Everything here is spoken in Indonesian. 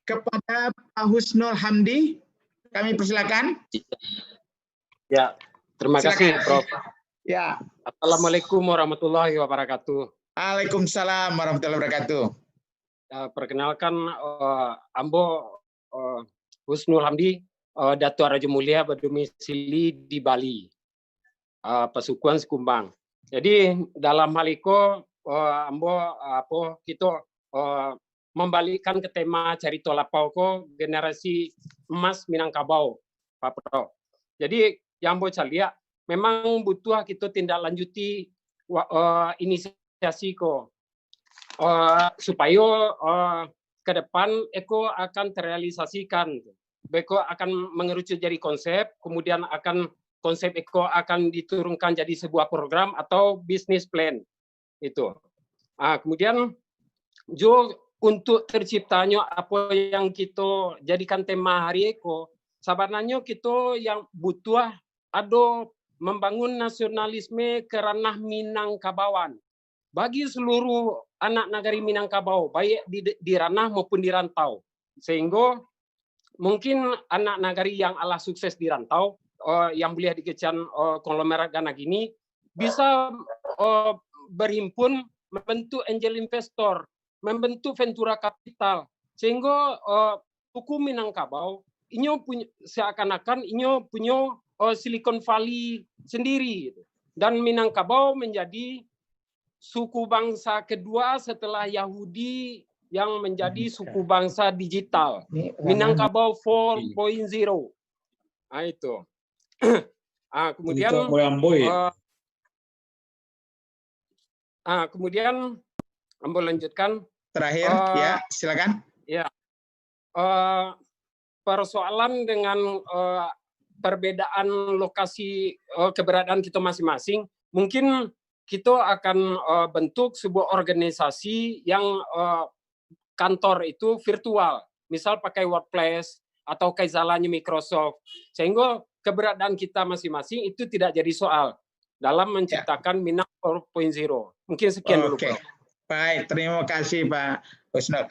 kepada Pak Husnul Hamdi. Kami persilakan. Ya, terima kasih, Prof. Ya. Assalamualaikum warahmatullahi wabarakatuh. Waalaikumsalam warahmatullahi wabarakatuh. Perkenalkan, Ambo Husnul Hamdi, Datuk Raja Mulia berdomisili di Bali, Pasukuan Sekumbang. Jadi dalam hal itu, Ambo kita membalikkan ke tema Carito Lapau ko generasi emas Minangkabau, Pak Prof. Jadi yang Ambo lihat memang butuh kita tindak lanjuti inisiasi ko. Supaya ke depan Eko akan terrealisasikan. Eko akan mengerucut jadi konsep, kemudian konsep Eko akan diturunkan jadi sebuah program atau bisnis plan. Itu. Kemudian untuk terciptanya apa yang kita jadikan tema hari Eko, sebenarnya kita yang butuh ada membangun nasionalisme ke ranah Minangkabauan. Bagi seluruh anak nagari Minangkabau, baik di ranah maupun di rantau. Sehingga mungkin anak nagari yang ala sukses di rantau, yang boleh dikecan konglomerat Gana gini, bisa berhimpun membentuk angel investor, membentuk ventura kapital. Sehingga hukum Minangkabau, seakan-akan ini punya Silicon Valley sendiri. Dan Minangkabau menjadi suku bangsa kedua setelah Yahudi yang menjadi suku bangsa digital. Minangkabau 4.0. Itu. Kemudian kemudian Ambo lanjutkan. Terakhir, ya silakan. Ya. Persoalan dengan perbedaan lokasi keberadaan kita masing-masing, mungkin kita akan bentuk sebuah organisasi yang kantor itu virtual. Misal pakai Workplace atau kayak jalannya Microsoft. Sehingga keberadaan kita masing-masing itu tidak jadi soal dalam menciptakan Minang 4.0. Mungkin sekian dulu, Prof. Baik, terima kasih Pak Husnul.